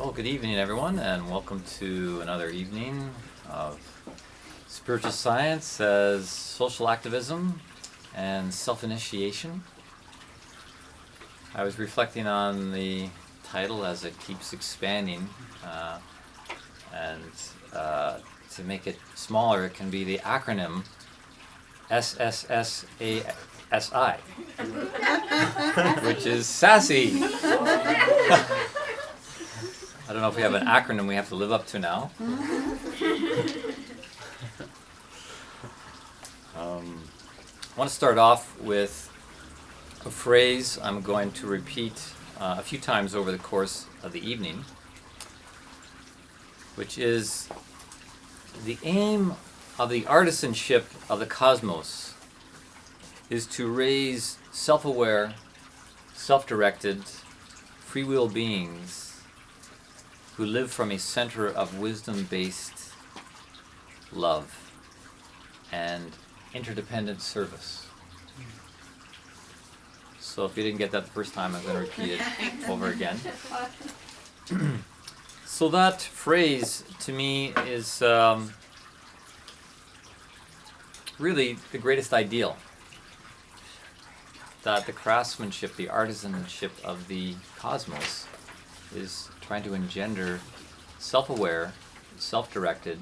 Well, good evening, everyone, and welcome to another evening of spiritual science as social activism and self-initiation. I was reflecting on the title as it keeps expanding, and to make it smaller, it can be the acronym SSSASI, which is sassy. I don't know if we have an acronym we have to live up to now. I want to start off with a phrase I'm going to repeat a few times over the course of the evening, which is the aim of the artisanship of the cosmos is to raise self-aware, self-directed, free will beings who live from a center of wisdom-based love and interdependent service. So if you didn't get that the first time, I'm going to repeat it over again. So that phrase, to me, is really the greatest ideal. That the craftsmanship, the artisanship of the cosmos is trying to engender self-aware, self-directed,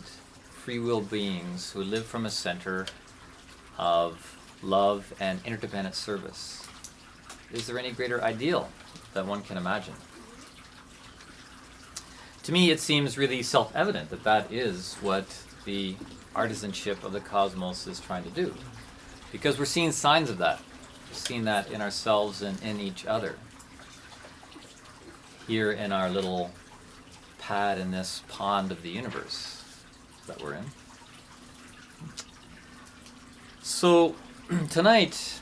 free will beings who live from a center of love and interdependent service. Is there any greater ideal that one can imagine? To me, it seems really self-evident that that is what the artisanship of the cosmos is trying to do. Because we're seeing signs of that. We're seeing that in ourselves and in each other. Here in our little pad in this pond of the universe that we're in. So tonight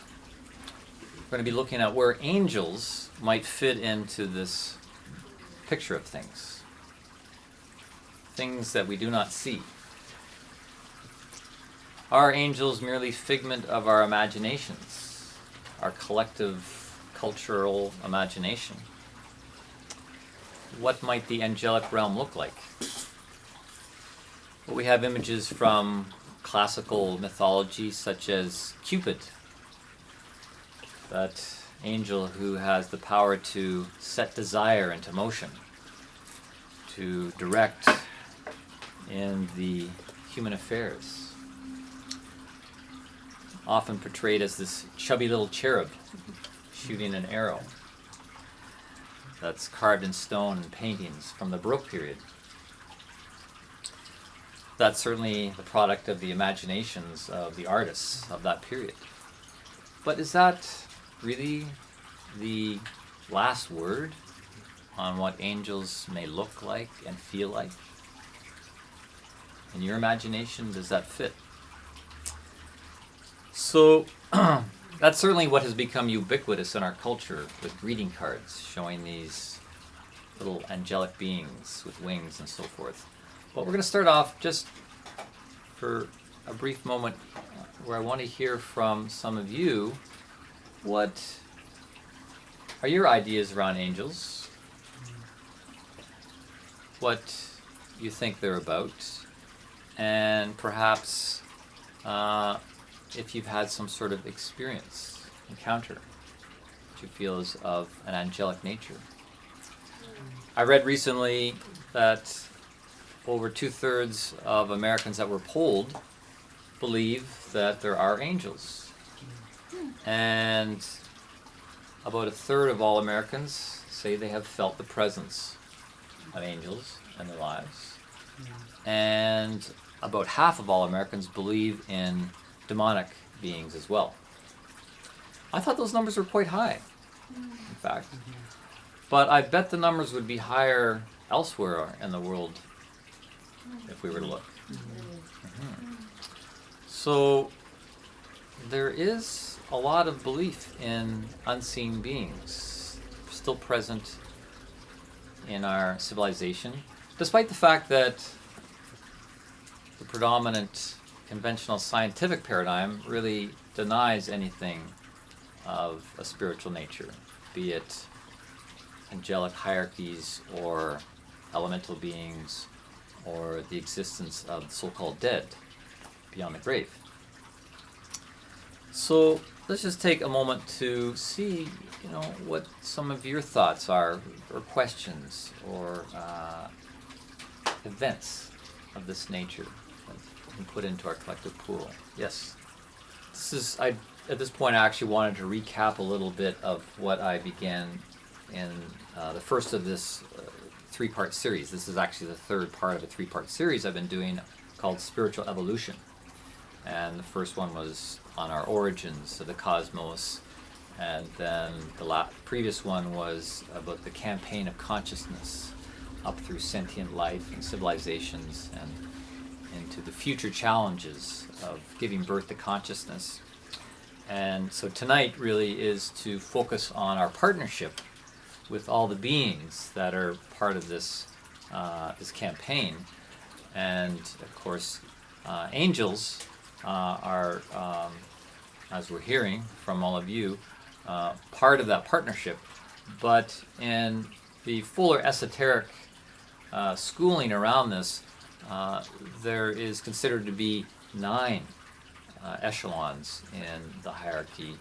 we're going to be looking at where angels might fit into this picture of things. Things that we do not see. Are angels merely figment of our imaginations, our collective cultural imagination? What might the angelic realm look like? Well, we have images from classical mythology such as Cupid, that angel who has the power to set desire into motion, to direct in the human affairs. Often portrayed as this chubby little cherub shooting an arrow that's carved in stone and paintings from the Baroque period. That's certainly the product of the imaginations of the artists of that period. But is that really the last word on what angels may look like and feel like? In your imagination, does that fit? So, that's certainly what has become ubiquitous in our culture with greeting cards showing these little angelic beings with wings and so forth. But we're going to start off just for a brief moment where I want to hear from some of you. What are your ideas around angels? What you think they're about? And perhaps if you've had some sort of experience, encounter, that you feel is of an angelic nature. I read recently that over 2/3 of Americans that were polled believe that there are angels. And about 1/3 of all Americans say they have felt the presence of angels in their lives. And about half of all Americans believe in demonic beings as well. I thought those numbers were quite high, in fact. But I bet the numbers would be higher elsewhere in the world if we were to look. So there is a lot of belief in unseen beings still present in our civilization, despite the fact that the predominant conventional scientific paradigm really denies anything of a spiritual nature, be it angelic hierarchies or elemental beings, or the existence of the so-called dead beyond the grave. So let's just take a moment to see, what some of your thoughts are, or questions, or events of this nature that we can put into our collective pool. Yes. At this point, I actually wanted to recap a little bit of what I began in the first of this three-part series. This is actually the third part of a three-part series I've been doing called Spiritual Evolution. And the first one was on our origins of the cosmos, and then the previous one was about the campaign of consciousness up through sentient life and civilizations and into the future challenges of giving birth to consciousness. And so tonight really is to focus on our partnership with all the beings that are part of this campaign. And of course, angels are, as we're hearing from all of you, part of that partnership. But in the fuller esoteric schooling around this, there is considered to be 9 echelons in the hierarchy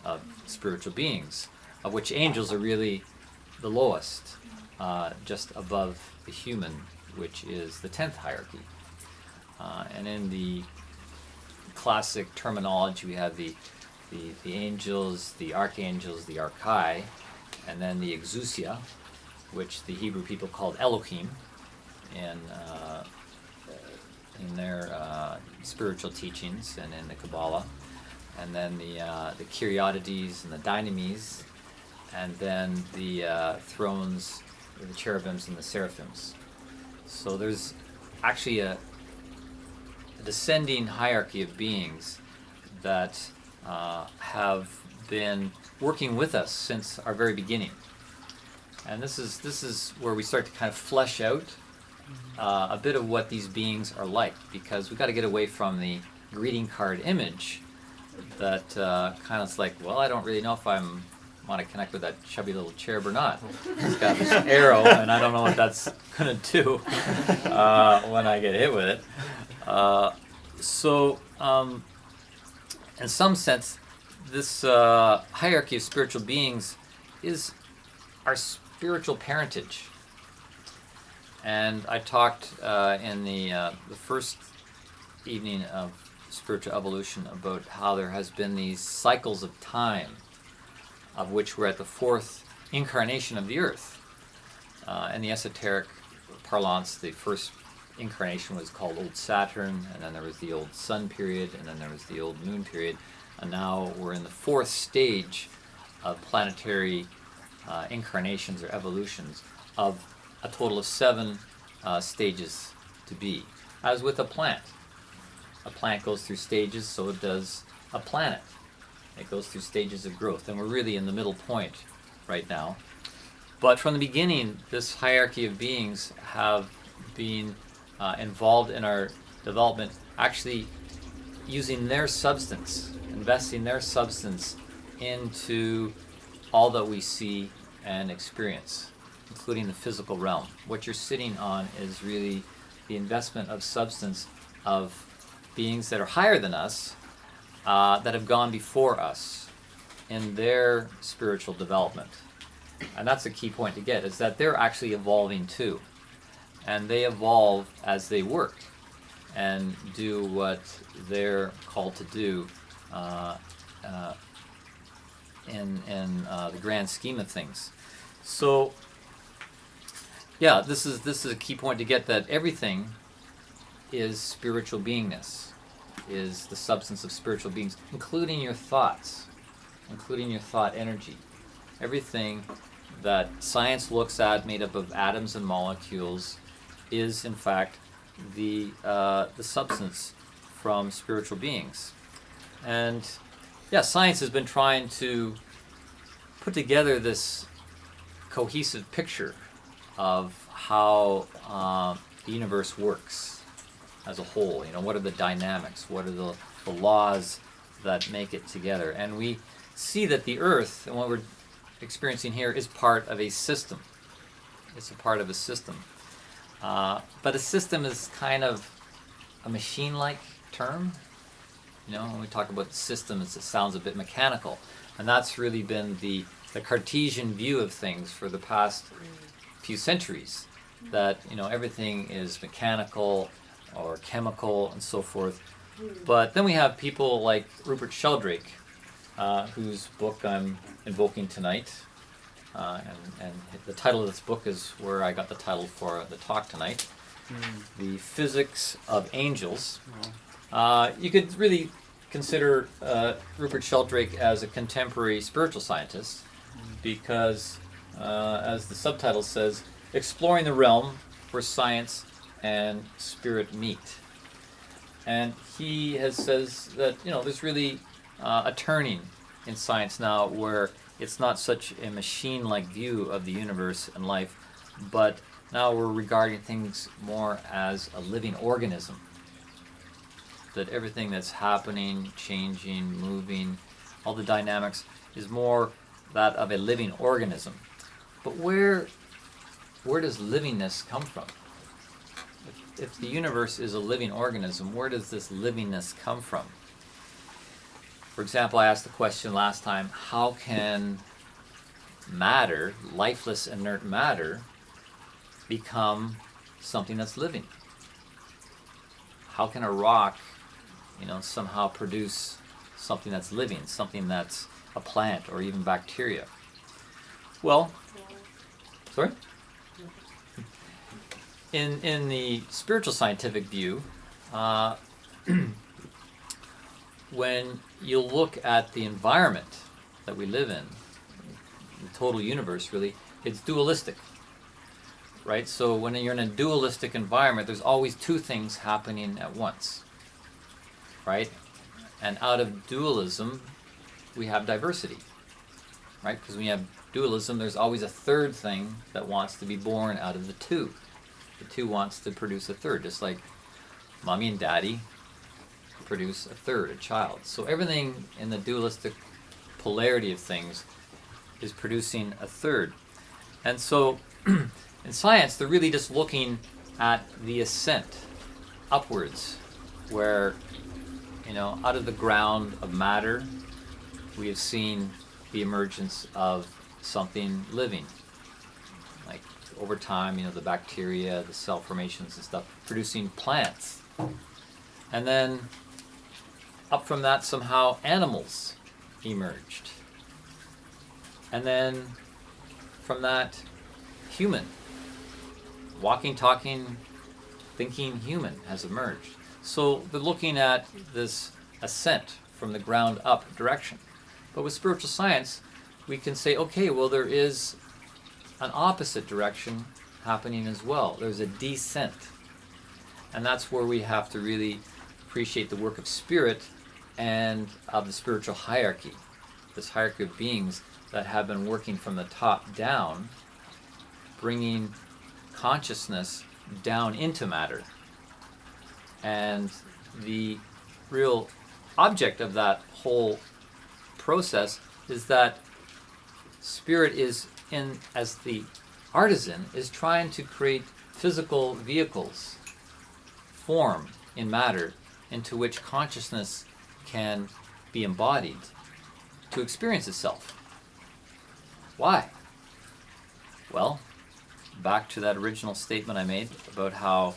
of spiritual beings, of which angels are really the lowest, just above the human, which is the 10th hierarchy. And in the classic terminology, we have the angels, the archangels, the archai, and then the exousia, which the Hebrew people called Elohim in their spiritual teachings and in the Kabbalah, and then the Kyriadides and the Dynamis, and then the thrones, the cherubims and the seraphims. So there's actually a descending hierarchy of beings that have been working with us since our very beginning. And this is where we start to kind of flesh out a bit of what these beings are like, because we've got to get away from the greeting card image that kind of is like, well, I don't really know if I want to connect with that chubby little cherub or not. It's got this arrow, and I don't know what that's going to do when I get hit with it. So, in some sense, this hierarchy of spiritual beings is our spiritual parentage. And I talked in the first evening of Spiritual Evolution about how there has been these cycles of time, of which we're at the 4th incarnation of the Earth. In the esoteric parlance, the first incarnation was called Old Saturn, and then there was the Old Sun period, and then there was the Old Moon period, and now we're in the 4th stage of planetary incarnations or evolutions of a total of 7 stages to be. As with a plant goes through stages, so it does a planet. It goes through stages of growth, and we're really in the middle point right now. But from the beginning, this hierarchy of beings have been involved in our development, actually using their substance, investing their substance into all that we see and experience, including the physical realm. What you're sitting on is really the investment of substance of beings that are higher than us, that have gone before us in their spiritual development. And that's a key point to get, is that they're actually evolving too. And they evolve as they work and do what they're called to do in the grand scheme of things. So, yeah, this is a key point to get, that everything is spiritual beingness, is the substance of spiritual beings, including your thoughts, including your thought energy. Everything that science looks at, made up of atoms and molecules, is in fact the substance from spiritual beings. And yeah, science has been trying to put together this cohesive picture of how the universe works as a whole. What are the dynamics? What are the laws that make it together? And we see that the Earth, and what we're experiencing here, is part of a system. It's a part of a system. But a system is kind of a machine-like term. When we talk about systems, it sounds a bit mechanical. And that's really been the Cartesian view of things for the past few centuries. That, everything is mechanical or chemical and so forth. But then we have people like Rupert Sheldrake, whose book I'm invoking tonight. And the title of this book is where I got the title for the talk tonight. The Physics of Angels. You could really consider Rupert Sheldrake as a contemporary spiritual scientist because, as the subtitle says, exploring the realm where science and spirit meet. And he says that, there's really a turning in science now where it's not such a machine-like view of the universe and life, but now we're regarding things more as a living organism. That everything that's happening, changing, moving, all the dynamics is more that of a living organism. But where does livingness come from? If the universe is a living organism, where does this livingness come from? For example, I asked the question last time, how can matter, lifeless inert matter, become something that's living? How can a rock, somehow produce something that's living, something that's a plant or even bacteria? Well, sorry? In the spiritual scientific view, when you look at the environment that we live in, the total universe really, it's dualistic, right? So when you're in a dualistic environment, there's always two things happening at once, right? And out of dualism, we have diversity, right? Because when you have dualism, there's always a third thing that wants to be born out of the two. The two wants to produce a third, just like mommy and daddy produce a third, a child. So everything in the dualistic polarity of things is producing a third. And so in science, they're really just looking at the ascent upwards, where, out of the ground of matter, we have seen the emergence of something living. Like over time, the bacteria, the cell formations and stuff, producing plants. And then up from that, somehow animals emerged. And then from that, human, walking, talking, thinking human has emerged. So they're looking at this ascent from the ground up direction. But with spiritual science, we can say, okay, well, there is an opposite direction happening as well. There's a descent. And that's where we have to really appreciate the work of spirit and of the spiritual hierarchy, this hierarchy of beings that have been working from the top down, bringing consciousness down into matter. And the real object of that whole process is that spirit is as the artisan, is trying to create physical vehicles, form in matter, into which consciousness can be embodied to experience itself. Why? Well, back to that original statement I made about how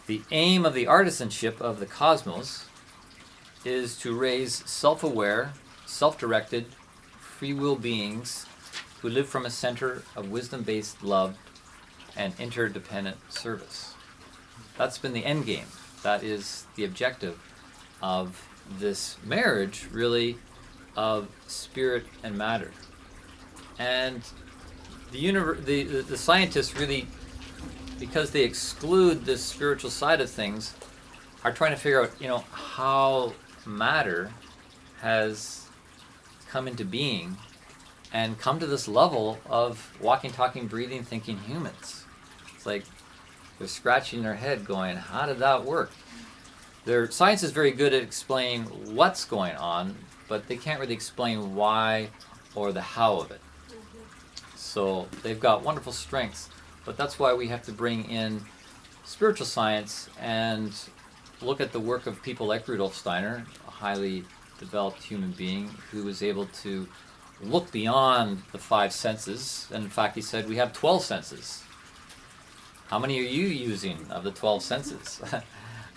the aim of the artisanship of the cosmos is to raise self-aware, self-directed, free will beings who live from a center of wisdom-based love and interdependent service. That's been the end game. That is the objective of this marriage, really, of spirit and matter. And the scientists really, because they exclude this spiritual side of things, are trying to figure out, how matter has come into being and come to this level of walking, talking, breathing, thinking humans. It's like they're scratching their head going, how did that work? Their science is very good at explaining what's going on, but they can't really explain why or the how of it. So they've got wonderful strengths But that's why we have to bring in spiritual science and look at the work of people like Rudolf Steiner, a highly developed human being who was able to look beyond the 5 senses. And in fact, he said we have 12 senses. How many are you using of the 12 senses?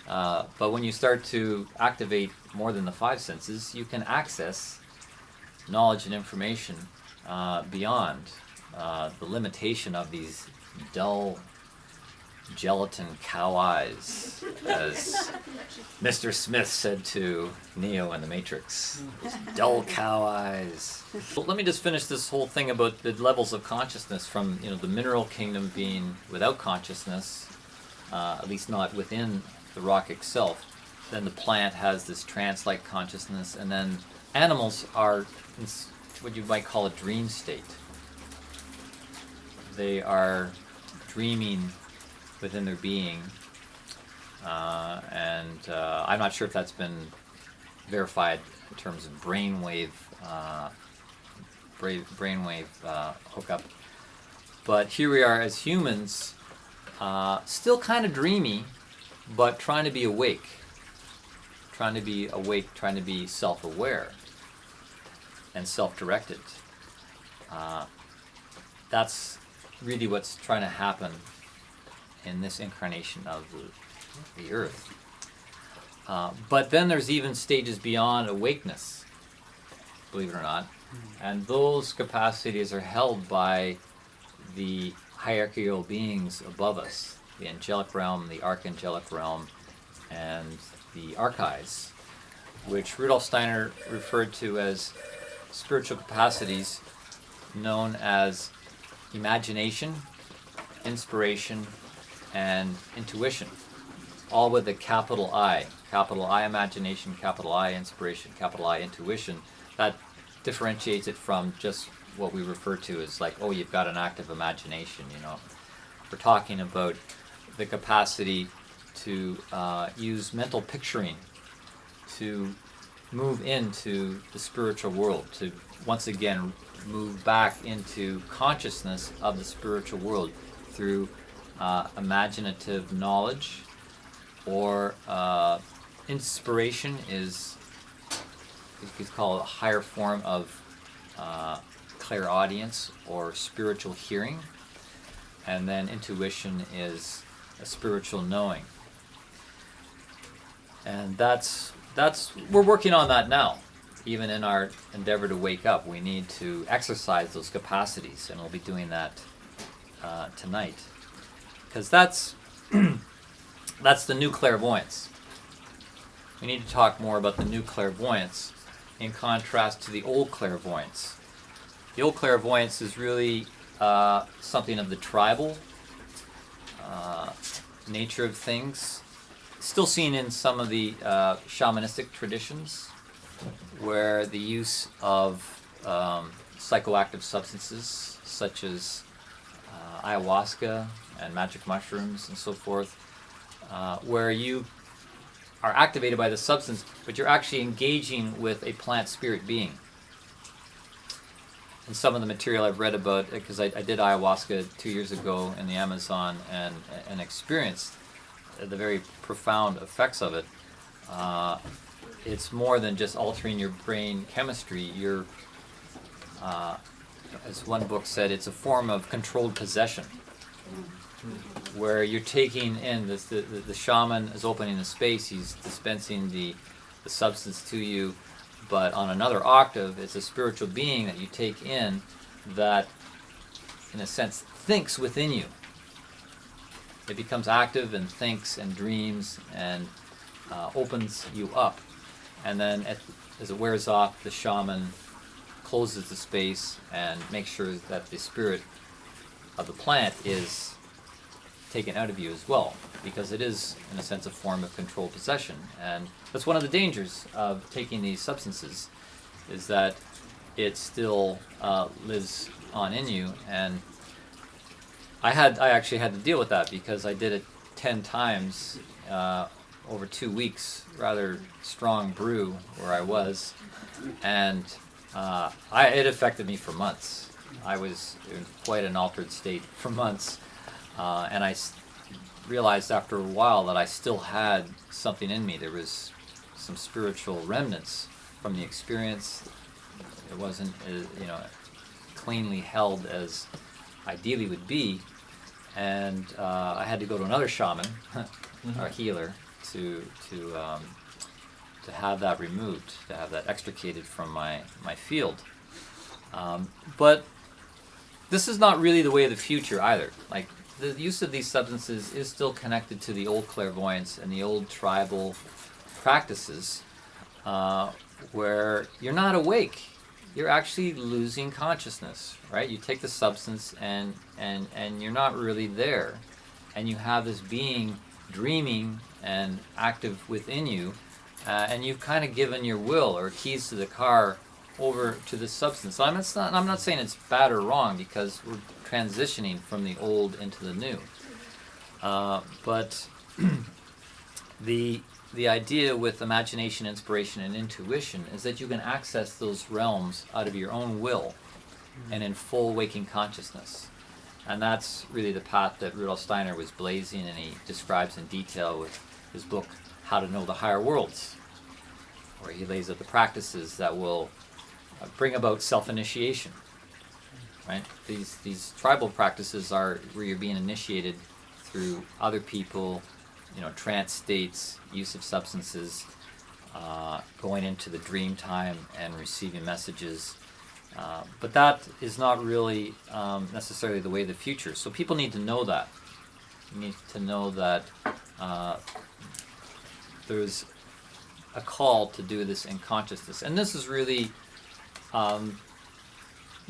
But when you start to activate more than the 5 senses, you can access knowledge and information beyond the limitation of these dull gelatin cow eyes, as Mr. Smith said to Neo in the Matrix. Dull cow eyes. Well, let me just finish this whole thing about the levels of consciousness, from the mineral kingdom being without consciousness, at least not within the rock itself. Then the plant has this trance-like consciousness, and then animals are in what you might call a dream state. They are dreaming within their being, and I'm not sure if that's been verified in terms of brainwave hookup. But here we are as humans, still kind of dreamy, but trying to be awake, trying to be self-aware and self-directed. That's really what's trying to happen in this incarnation of the earth. But then there's even stages beyond awakeness, believe it or not, and those capacities are held by the hierarchical beings above us, the angelic realm, the archangelic realm, and the archives, which Rudolf Steiner referred to as spiritual capacities known as imagination, inspiration, and intuition, all with a capital I. Capital I imagination, capital I inspiration, capital I intuition. That differentiates it from just what we refer to as like, oh, you've got an active imagination, We're talking about the capacity to use mental picturing to move into the spiritual world, to once again move back into consciousness of the spiritual world through imaginative knowledge, or inspiration is, you could call it a higher form of clairaudience or spiritual hearing, and then intuition is a spiritual knowing. And that's we're working on that now. Even in our endeavor to wake up, we need to exercise those capacities, and we'll be doing that tonight. Because that's the new clairvoyance. We need to talk more about the new clairvoyance in contrast to the old clairvoyance. The old clairvoyance is really something of the tribal nature of things, still seen in some of the shamanistic traditions, where the use of psychoactive substances such as ayahuasca and magic mushrooms and so forth, where you are activated by the substance, but you're actually engaging with a plant spirit being. And some of the material I've read about, because I did ayahuasca 2 years ago in the Amazon and experienced the very profound effects of it. It's more than just altering your brain chemistry. You're, as one book said, it's a form of controlled possession, where you're taking in the shaman is opening the space, he's dispensing the substance to you, but on another octave, it's a spiritual being that you take in that, in a sense, thinks within you. It becomes active and thinks and dreams and opens you up. And then as it wears off, the shaman closes the space and makes sure that the spirit of the plant is taken out of you as well, because it is, in a sense, a form of controlled possession. And that's one of the dangers of taking these substances, is that it still lives on in you. And I actually had to deal with that, because I did it 10 times over 2 weeks, rather strong brew where I was, and it affected me for months. I was in quite an altered state for months. and realized after a while that I still had something in me. There was some spiritual remnants from the experience. It wasn't, cleanly held as ideally would be, and I had to go to another shaman, or healer, to have that removed, to have that extricated from my field. But this is not really the way of the future either. Like, the use of these substances is still connected to the old clairvoyance and the old tribal practices, where you're not awake. You're actually losing consciousness, right? You take the substance and you're not really there. And you have this being dreaming and active within you, and you've kind of given your will or keys to the car over to the substance. So I'm not saying it's bad or wrong, because we're transitioning from the old into the new. But the idea with imagination, inspiration, and intuition is that you can access those realms out of your own will and in full waking consciousness. And that's really the path that Rudolf Steiner was blazing, and he describes in detail with his book, How to Know the Higher Worlds, where he lays out the practices that will bring about self-initiation. Right? These tribal practices are where you're being initiated through other people, trance states, use of substances, going into the dream time and receiving messages. But that is not really necessarily the way of the future. So people need to know that. You need to know that there's a call to do this in consciousness. And this is really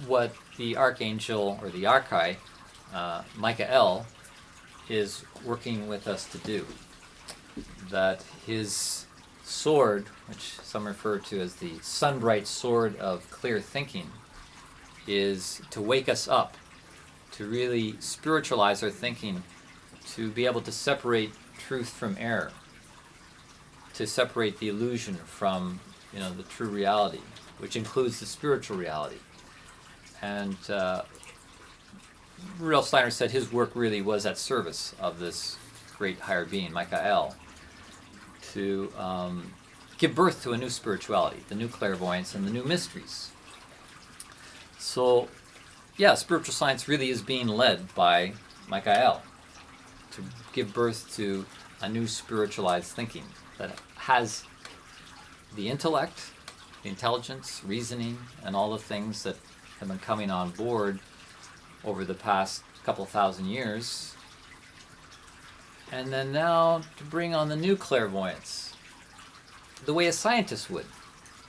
what the Archangel, or the Archai, Michael, is working with us to do. That his sword, which some refer to as the sun-bright sword of clear thinking, is to wake us up, to really spiritualize our thinking, to be able to separate truth from error, to separate the illusion from the true reality, which includes the spiritual reality. And Rudolf Steiner said his work really was at service of this great higher being, Michael, to give birth to a new spirituality, the new clairvoyance and the new mysteries. So, yeah, spiritual science really is being led by Michael to give birth to a new spiritualized thinking that has the intellect, the intelligence, reasoning, and all the things that have been coming on board over the past couple thousand years. And then now to bring on the new clairvoyance, the way a scientist would.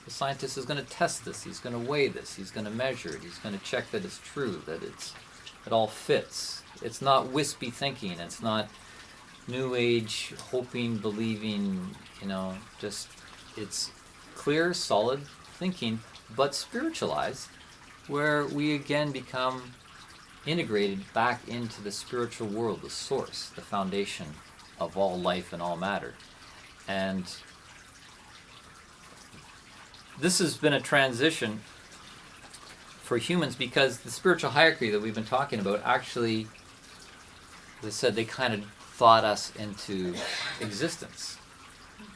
The scientist is going to test this, he's going to weigh this, he's going to measure it, he's going to check that it's true, that it all fits. It's not wispy thinking, it's not new age hoping, believing, just it's clear, solid thinking, but spiritualized, where we again become integrated back into the spiritual world, the source, the foundation of all life and all matter. And this has been a transition for humans, because the spiritual hierarchy that we've been talking about actually, as I said, they kind of thought us into existence.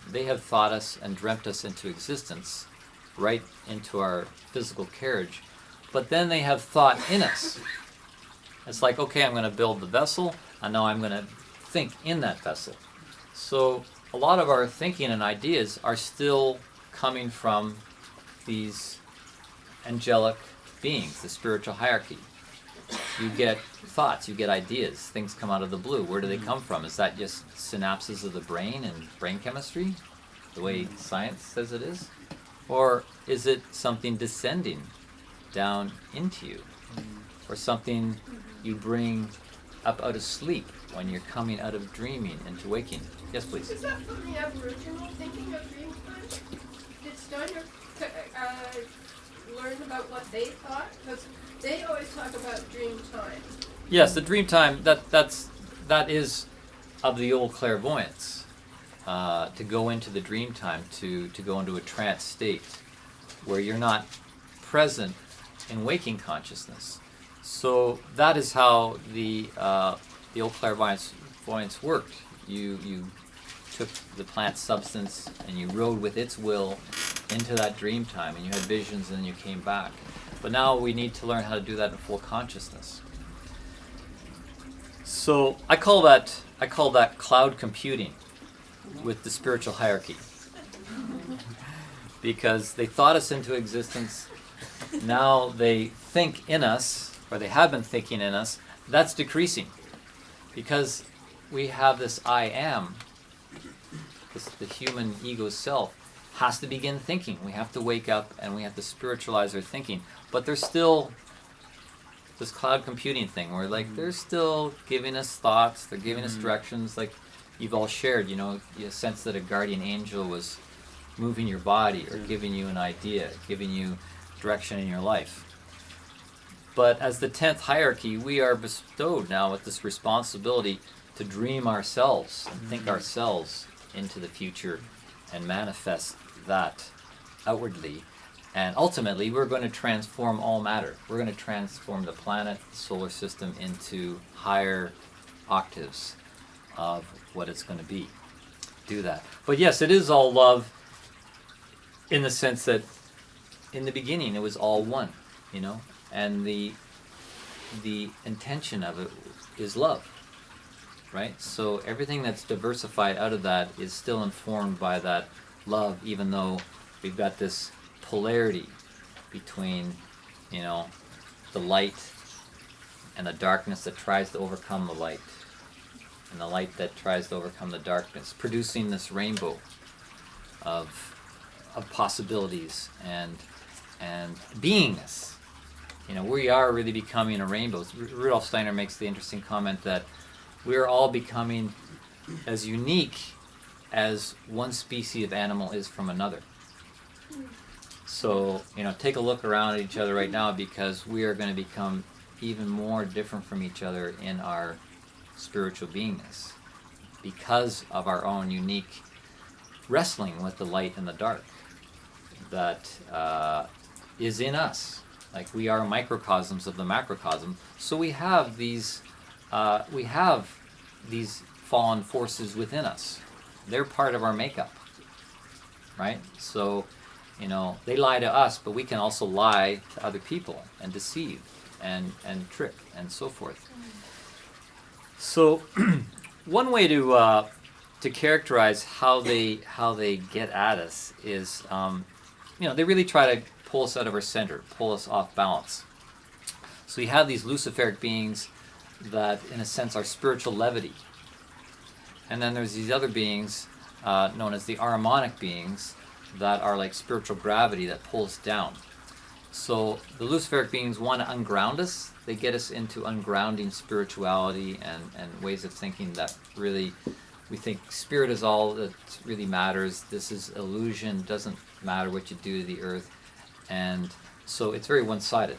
They have thought us and dreamt us into existence, right into our physical carriage. But then they have thought in us. It's like, okay, I'm going to build the vessel, and now I'm going to think in that vessel. So a lot of our thinking and ideas are still coming from these angelic beings, the spiritual hierarchy. You get thoughts, you get ideas, things come out of the blue. Where do they come from? Is that just synapses of the brain and brain chemistry, the way science says it is? Or is it something descending down into you? Or something you bring up out of sleep when you're coming out of dreaming into waking? Yes, please. Is that from the Aboriginal thinking of dream time? Did Steiner learn about what they thought? Because they always talk about dream time. Yes, the dream time, that is of the old clairvoyance. To go into the dream time, to go into a trance state where you're not present in waking consciousness. So that is how the the old clairvoyance worked. You took the plant substance and you rode with its will into that dream time, and you had visions, and then you came back. But now we need to learn how to do that in full consciousness. So I call that cloud computing with the spiritual hierarchy, because they thought us into existence. Now they think in us, or they have been thinking in us. That's decreasing, because we have this I am. The human ego self has to begin thinking. We have to wake up and we have to spiritualize our thinking. But there's still this cloud computing thing where, like, they're still giving us thoughts, they're giving us directions, like you've all shared, you sense that a guardian angel was moving your body or giving you an idea, giving you direction in your life. But as the 10th hierarchy, we are bestowed now with this responsibility to dream ourselves and think ourselves into the future and manifest that outwardly. And ultimately, we're going to transform all matter. We're going to transform the planet, the solar system, into higher octaves of what it's going to be. Do that. But yes, it is all love in the sense that in the beginning it was all one, and the intention of it is love. Right? So everything that's diversified out of that is still informed by that love, even though we've got this polarity between, the light and the darkness that tries to overcome the light, and the light that tries to overcome the darkness, producing this rainbow of possibilities and beingness. We are really becoming a rainbow. Rudolf Steiner makes the interesting comment that we're all becoming as unique as one species of animal is from another. So, take a look around at each other right now, because we are going to become even more different from each other in our spiritual beingness because of our own unique wrestling with the light and the dark that is in us. Like, we are microcosms of the macrocosm. So we have these fallen forces within us. They're part of our makeup, right? So, they lie to us, but we can also lie to other people and deceive and trick and so forth. So, one way to characterize how they get at us is, they really try to pull us out of our center, pull us off balance. So you have these Luciferic beings that, in a sense, are spiritual levity. And then there's these other beings known as the Ahrimanic beings that are like spiritual gravity that pull us down. So the Luciferic beings want to unground us. They get us into ungrounding spirituality and ways of thinking that really, we think spirit is all that really matters. This is illusion. Doesn't matter what you do to the earth. And so it's very one-sided.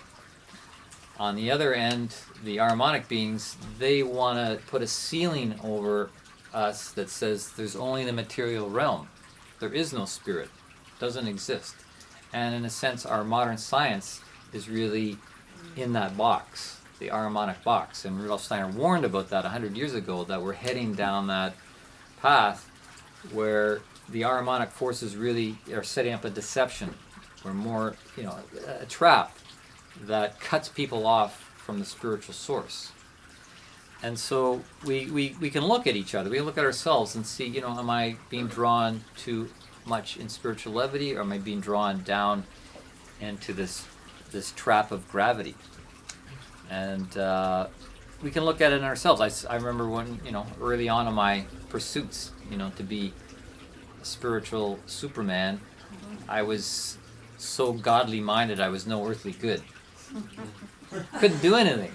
On the other end, the Ahrimanic beings, they want to put a ceiling over us that says there's only the material realm. There is no spirit. It doesn't exist. And in a sense, our modern science is really in that box, the Ahrimanic box. And Rudolf Steiner warned about that 100 years ago, that we're heading down that path where the Ahrimanic forces really are setting up a deception. We're more, a trap that cuts people off from the spiritual source. And so we can look at each other, we can look at ourselves and see, am I being drawn too much in spiritual levity, or am I being drawn down into this trap of gravity? And we can look at it in ourselves. I remember when, early on in my pursuits, to be a spiritual Superman, I was so godly minded I was no earthly good. Couldn't do anything.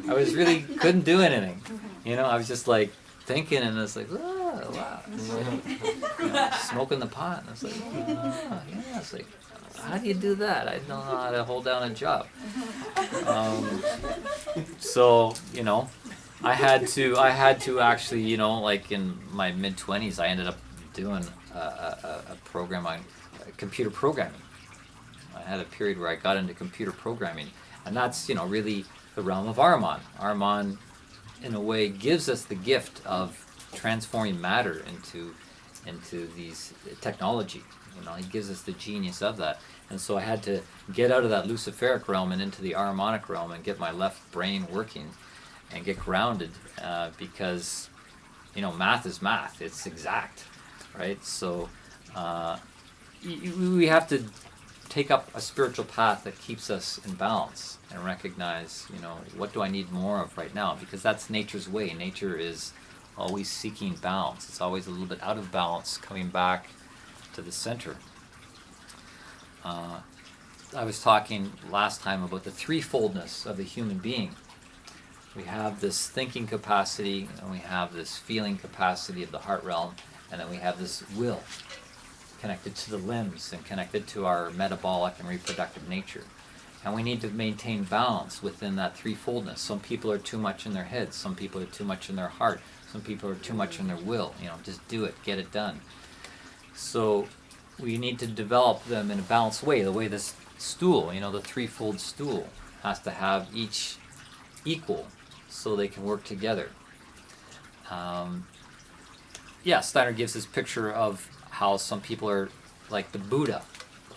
I was really couldn't do anything. I was just like thinking, and I was like, oh, wow. Smoking the pot. And I was like, oh, yeah. It's like, how do you do that? I don't know how to hold down a job. So, I had to actually, like in my mid-20s, I ended up doing a program on computer programming. I had a period where I got into computer programming, and that's, really the realm of Ahriman. Ahriman in a way, gives us the gift of transforming matter into these technology. He gives us the genius of that. And so I had to get out of that luciferic realm and into the harmonic realm and get my left brain working and get grounded, because math is math. It's exact, right? So we have to take up a spiritual path that keeps us in balance and recognize, what do I need more of right now? Because that's nature's way. Nature is always seeking balance. It's always a little bit out of balance, coming back to the center. I was talking last time about the threefoldness of the human being. We have this thinking capacity, and we have this feeling capacity of the heart realm, and then we have this will connected to the limbs and connected to our metabolic and reproductive nature. And we need to maintain balance within that threefoldness. Some people are too much in their heads, some people are too much in their heart, some people are too much in their will. Just do it, get it done. So we need to develop them in a balanced way. The way this stool, the threefold stool, has to have each equal so they can work together. Steiner gives this picture of how some people are like the Buddha,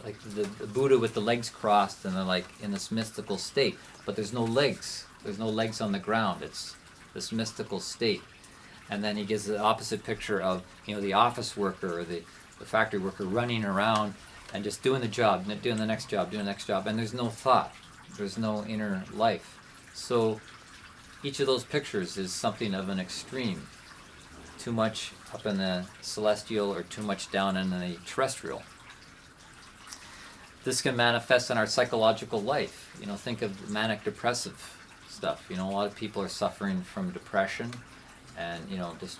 like the Buddha with the legs crossed, and they're like in this mystical state, but there's no legs. There's no legs on the ground. It's this mystical state. And then he gives the opposite picture of the office worker or the factory worker running around and just doing the job, doing the next job, and there's no thought. There's no inner life. So each of those pictures is something of an extreme. Too much up in the celestial or too much down in the terrestrial. This can manifest in our psychological life. Think of manic depressive stuff. A lot of people are suffering from depression and, just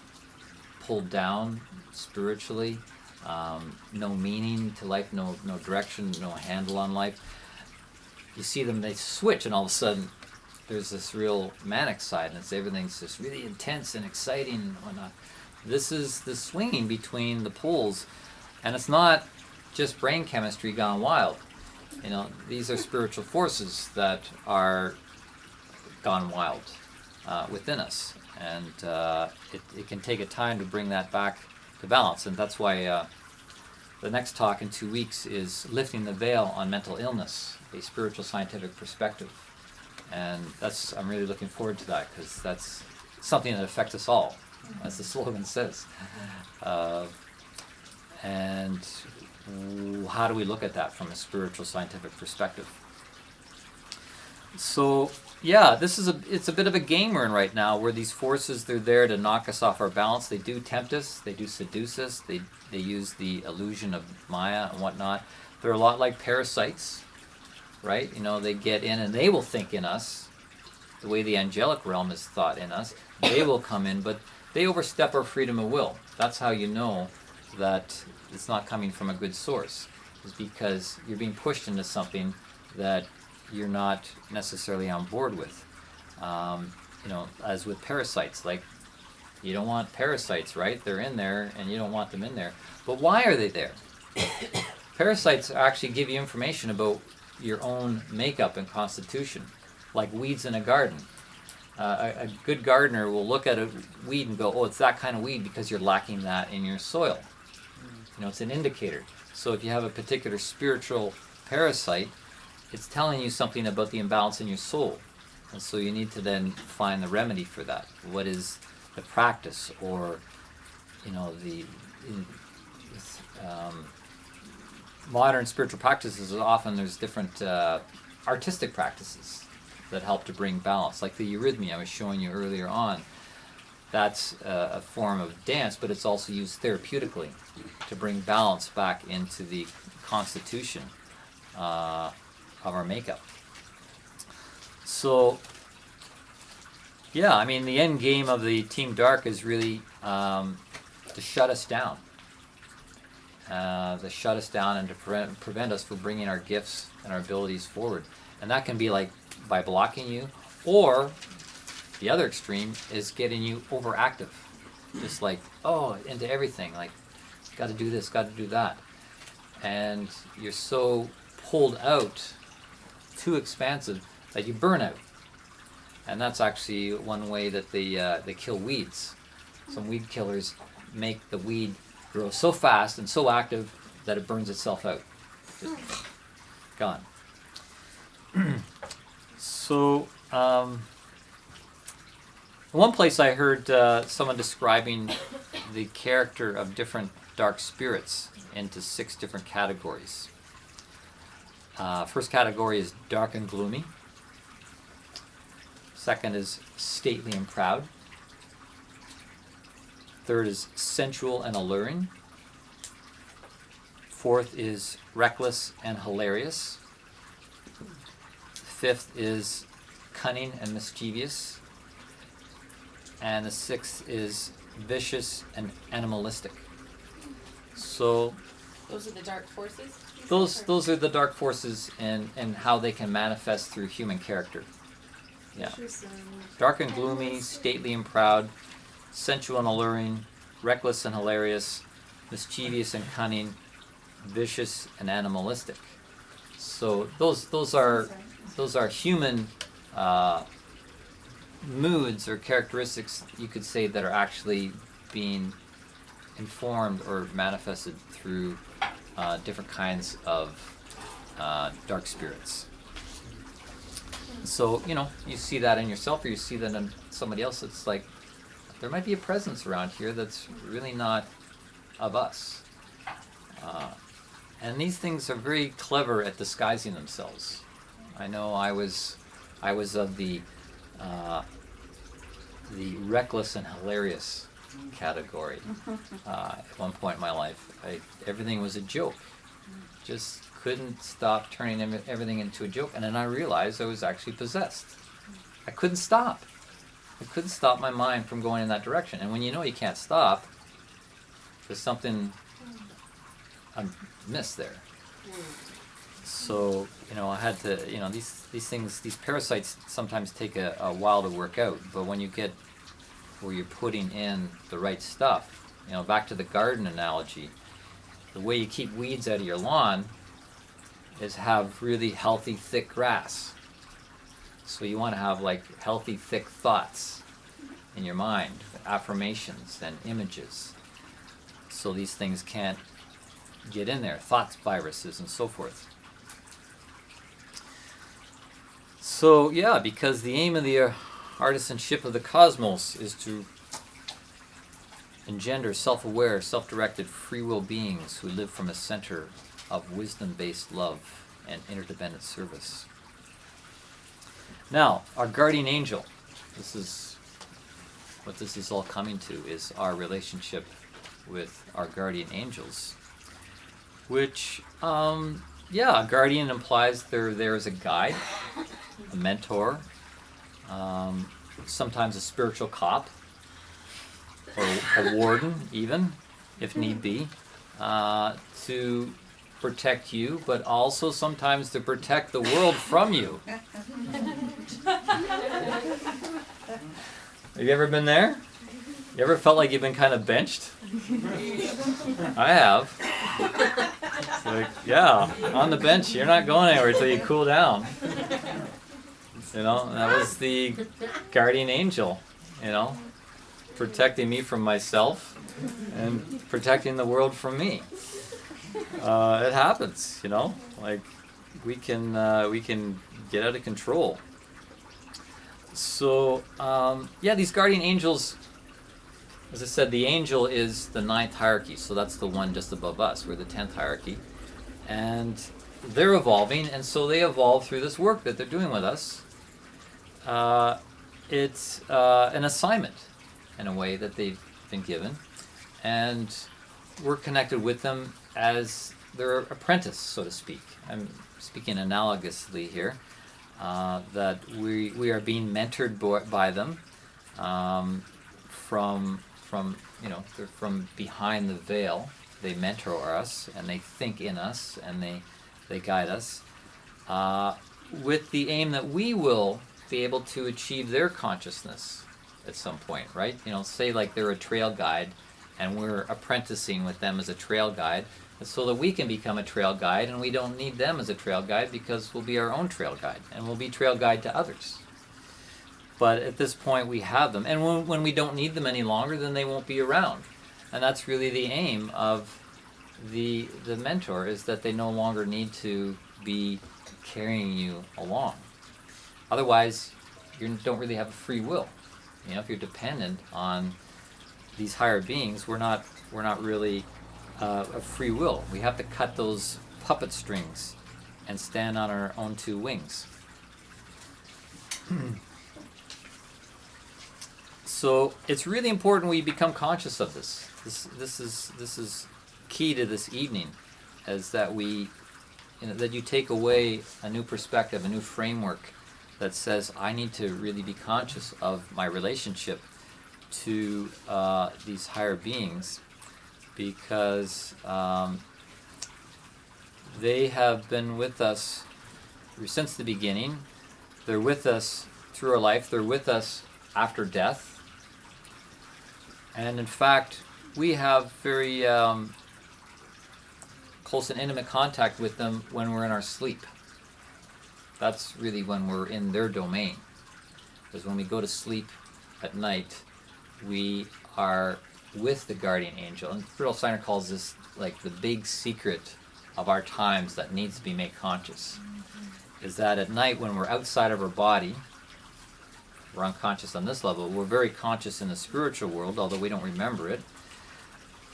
pulled down spiritually. No meaning to life, no direction, no handle on life. You see them, they switch, and all of a sudden there's this real manic side, and everything's just really intense and exciting and whatnot. This is the swinging between the poles, and it's not just brain chemistry gone wild. These are spiritual forces that are gone wild within us, and it can take a time to bring that back to balance. And that's why the next talk in 2 weeks is lifting the veil on mental illness, a spiritual scientific perspective. And I'm really looking forward to that, because that's something that affects us all, as the slogan says. And how do we look at that from a spiritual scientific perspective? So it's a bit of a game we're in right now, where these forces, they're there to knock us off our balance. They do tempt us, they do seduce us, they use the illusion of Maya and whatnot. They're a lot like parasites, right? They get in and they will think in us the way the angelic realm is thought in us. They will come in, but they overstep our freedom of will. That's how you know that it's not coming from a good source, is because you're being pushed into something that you're not necessarily on board with. As with parasites, like, you don't want parasites, right? They're in there and you don't want them in there. But why are they there? Parasites actually give you information about your own makeup and constitution, like weeds in a garden. A good gardener will look at a weed and go, oh, it's that kind of weed because you're lacking that in your soil. It's an indicator. So if you have a particular spiritual parasite, it's telling you something about the imbalance in your soul. And so you need to then find the remedy for that. What is the practice, or, modern spiritual practices, often there's different artistic practices that help to bring balance, like the eurythmy I was showing you earlier on. That's a form of dance, but it's also used therapeutically to bring balance back into the constitution of our makeup. So, the end game of the Team Dark is really to shut us down. To shut us down and to prevent us from bringing our gifts and our abilities forward. And that can be like by blocking you, or the other extreme is getting you overactive. Just like, into everything, like, got to do this, got to do that. And you're so pulled out, too expansive, that you burn out. And that's actually one way that they kill weeds. Some weed killers make the weed grow so fast and so active that it burns itself out. Just gone. So, one place I heard someone describing the character of different dark spirits into 6 different categories. First category is dark and gloomy. Second is stately and proud. Third is sensual and alluring. Fourth is reckless and hilarious. Fifth is cunning and mischievous. And the 6th is vicious and animalistic. So those are the dark forces? Those are the dark forces and how they can manifest through human character. Yeah. Dark and gloomy, stately and proud, sensual and alluring, reckless and hilarious, mischievous and cunning, vicious and animalistic. So those are human moods or characteristics, you could say, that are actually being informed or manifested through different kinds of dark spirits. So, you see that in yourself or you see that in somebody else. It's like there might be a presence around here that's really not of us. And these things are very clever at disguising themselves. I know I was of the reckless and hilarious category at one point in my life. Everything was a joke. Just couldn't stop turning everything into a joke. And then I realized I was actually possessed. I couldn't stop. I couldn't stop my mind from going in that direction. And when you know you can't stop, there's something amiss there. So, I had to, these things, these parasites sometimes take a while to work out. But when you get where you're putting in the right stuff, back to the garden analogy, the way you keep weeds out of your lawn is have really healthy, thick grass. So you want to have healthy, thick thoughts in your mind, affirmations and images. So these things can't get in there, thoughts, viruses, and so forth. So yeah, because the aim of the artisanship of the cosmos is to engender self-aware, self-directed, free will beings who live from a center of wisdom-based love and interdependent service. Now, our guardian angel, this is what this is all coming to, is our relationship with our guardian angels, which, a guardian implies they're there as a guide, a mentor, sometimes a spiritual cop, or a warden even, if need be, to protect you, but also sometimes to protect the world from you. Have you ever been there? You ever felt like you've been kind of benched? I have. It's like, on the bench, you're not going anywhere until you cool down. That was the guardian angel, protecting me from myself and protecting the world from me. It happens, we can get out of control. So, these guardian angels, as I said, the angel is the 9th hierarchy, so that's the one just above us. We're the 10th hierarchy. And they're evolving, and so they evolve through this work that they're doing with us. It's an assignment, in a way, that they've been given. And we're connected with them as their apprentice, so to speak. I'm speaking analogously here, that we are being mentored by them from they're from behind the veil. They mentor us and they think in us and they guide us with the aim that we will be able to achieve their consciousness at some point, right? Say they're a trail guide and we're apprenticing with them as a trail guide, so that we can become a trail guide, and we don't need them as a trail guide because we'll be our own trail guide, and we'll be trail guide to others. But at this point, we have them. And when we don't need them any longer, then they won't be around. And that's really the aim of the mentor, is that they no longer need to be carrying you along. Otherwise, you don't really have a free will. You know, if you're dependent on these higher beings, we're not really a free will. We have to cut those puppet strings and stand on our own two wings. So it's really important we become conscious of this. This is key to this evening, is that that you take away a new perspective, a new framework that says, I need to really be conscious of my relationship to these higher beings, because they have been with us since the beginning. They're with us through our life. They're with us after death. And in fact, we have very close and intimate contact with them when we're in our sleep. That's really when we're in their domain. Because when we go to sleep at night, we are with the guardian angel. And Rudolf Steiner calls this like the big secret of our times that needs to be made conscious. Is that at night, when we're outside of our body, we're unconscious on this level. We're very conscious in the spiritual world, although we don't remember it.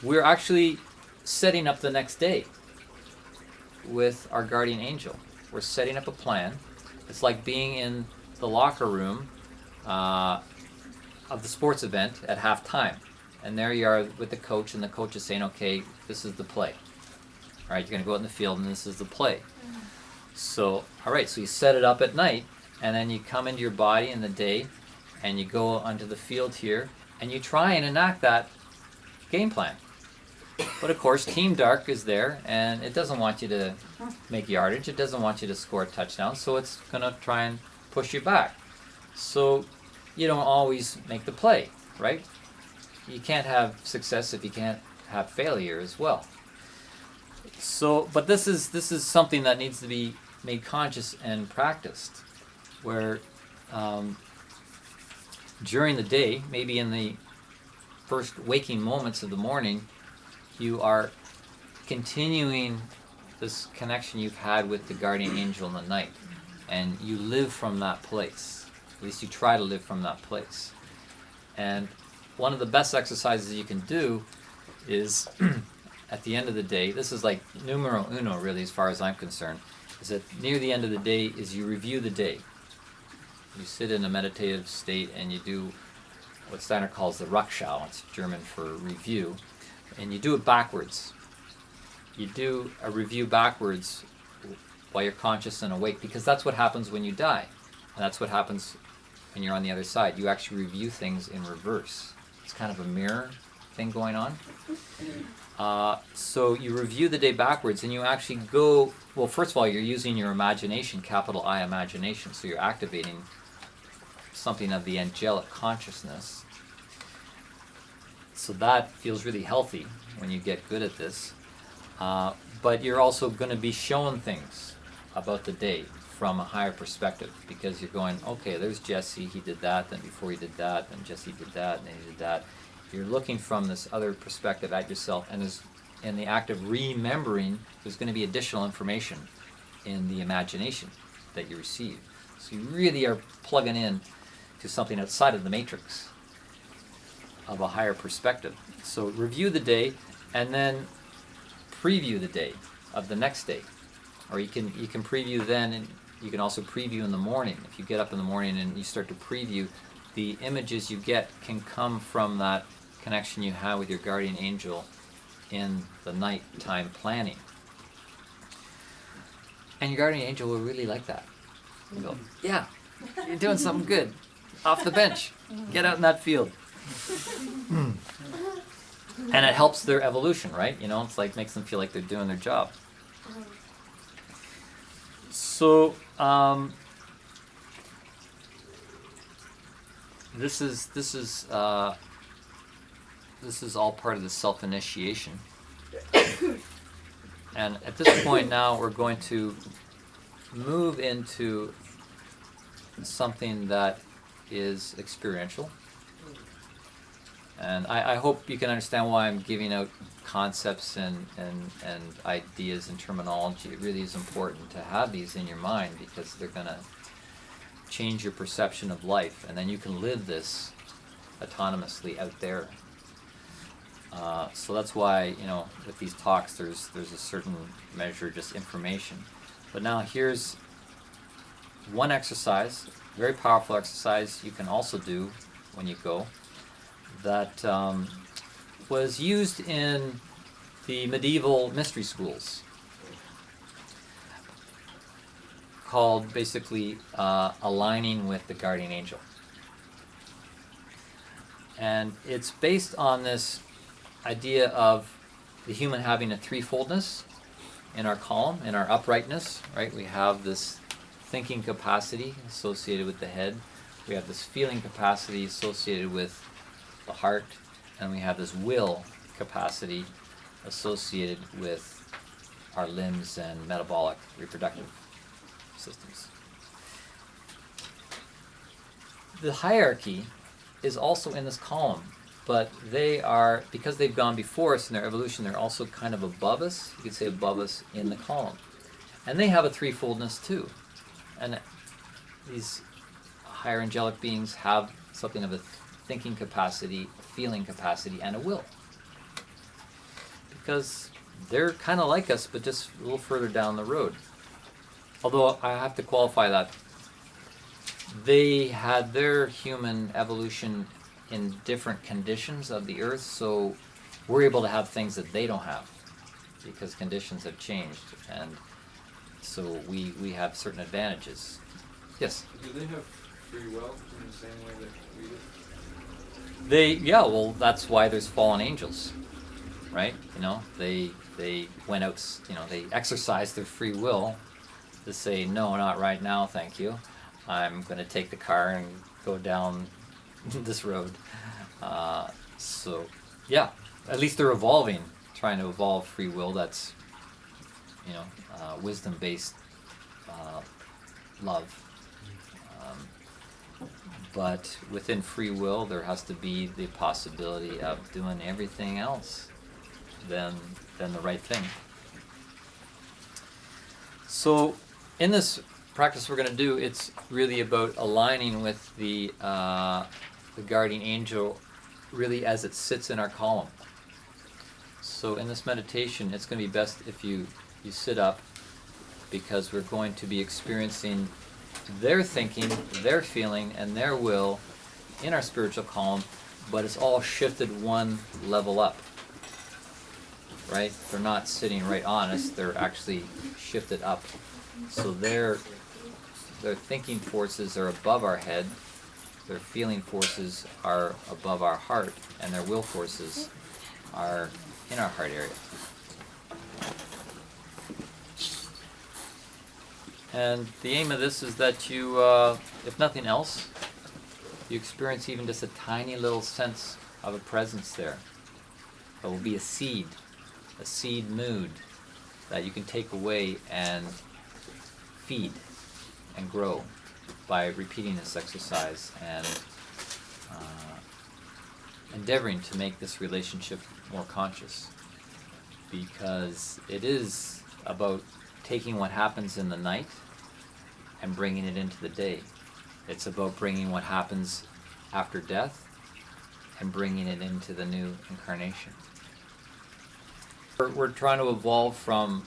We're actually setting up the next day with our guardian angel. We're setting up a plan. It's like being in the locker room of the sports event at halftime. And there you are with the coach, and the coach is saying, okay, this is the play. All right, you're going to go out in the field, and this is the play. So, all right, so you set it up at night, and then you come into your body in the day, and you go onto the field here, and you try and enact that game plan. But of course, Team Dark is there, and it doesn't want you to make yardage. It doesn't want you to score a touchdown, so it's going to try and push you back. So you don't always make the play, right? You can't have success if you can't have failure as well. So, but this is something that needs to be made conscious and practiced, where during the day, maybe in the first waking moments of the morning, you are continuing this connection you've had with the guardian angel in the night, and you live from that place. At least you try to live from that place. And one of the best exercises you can do is at the end of the day, this is like numero uno really as far as I'm concerned, is that near the end of the day is you review the day. You sit in a meditative state and you do what Steiner calls the Rückschau. It's German for review. And you do it backwards. You do a review backwards while you're conscious and awake, because that's what happens when you die. And that's what happens when you're on the other side. You actually review things in reverse. It's kind of a mirror thing going on. So you review the day backwards, and you actually go, well, first of all, you're using your imagination, capital I imagination, so you're activating something of the angelic consciousness. So that feels really healthy when you get good at this. But you're also going to be shown things about the day from a higher perspective, because you're going, okay, there's Jesse, he did that, then before he did that, then Jesse did that, and then he did that. You're looking from this other perspective at yourself, and in the act of remembering, there's going to be additional information in the imagination that you receive. So you really are plugging in to something outside of the matrix of a higher perspective. So review the day, and then preview the day of the next day. Or you can preview then, and you can also preview in the morning. If you get up in the morning and you start to preview, the images you get can come from that connection you have with your guardian angel in the nighttime planning. And your guardian angel will really like that. You'll go, yeah, you're doing something good. Off the bench. Get out in that field. And it helps their evolution, right? You know, it's like makes them feel like they're doing their job. So, this is all part of the self-initiation. And at this point now, we're going to move into something that is experiential. And I hope you can understand why I'm giving out concepts and ideas and terminology. It really is important to have these in your mind because they're going to change your perception of life, and then you can live this autonomously out there. So that's why, with these talks, there's a certain measure, just information. But now here's one exercise, very powerful exercise you can also do when you go, that was used in the medieval mystery schools, called basically aligning with the guardian angel. And it's based on this idea of the human having a threefoldness in our column, in our uprightness, right? We have this thinking capacity associated with the head. We have this feeling capacity associated with the heart, and we have this will capacity associated with our limbs and metabolic reproductive systems. The hierarchy is also in this column, but they are, because they've gone before us in their evolution, they're also kind of above us, you could say above us in the column. And they have a threefoldness too. And these higher angelic beings have something of a thinking capacity, a feeling capacity, and a will. Because they're kind of like us, but just a little further down the road. Although I have to qualify that they had their human evolution in different conditions of the earth, so we're able to have things that they don't have because conditions have changed, and so we have certain advantages. Yes? Do they have free will in the same way that we do? Well, that's why there's fallen angels, right? They went out, they exercised their free will to say, no, not right now, thank you. I'm going to take the car and go down this road. So, yeah, at least they're evolving, trying to evolve free will. That's, wisdom-based love. But within free will, there has to be the possibility of doing everything else than the right thing. So, in this practice we're going to do, it's really about aligning with the guardian angel, really as it sits in our column. So in this meditation, it's going to be best if you sit up, because we're going to be experiencing their thinking, their feeling, and their will in our spiritual column, but it's all shifted one level up, right? They're not sitting right on us, they're actually shifted up. So their thinking forces are above our head, their feeling forces are above our heart, and their will forces are in our heart area. And the aim of this is that you, if nothing else, you experience even just a tiny little sense of a presence there. It will be a seed mood that you can take away and feed and grow by repeating this exercise and endeavoring to make this relationship more conscious, because it is about taking what happens in the night and bringing it into the day. It's about bringing what happens after death and bringing it into the new incarnation. We're trying to evolve from,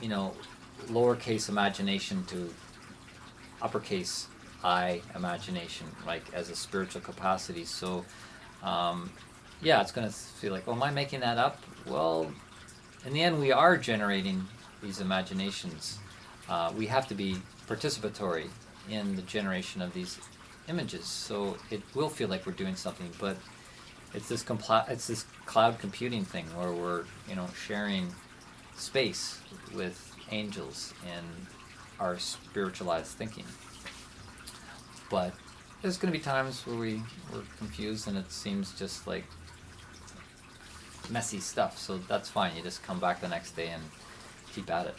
lowercase imagination to uppercase I imagination, like as a spiritual capacity. So, it's going to feel like, am I making that up? Well, in the end, we are generating these imaginations. We have to be participatory in the generation of these images, so it will feel like we're doing something, but it's this cloud computing thing where we're sharing space with angels in our spiritualized thinking. But there's going to be times where we're confused and it seems just like messy stuff, so that's fine. You just come back the next day and keep at it.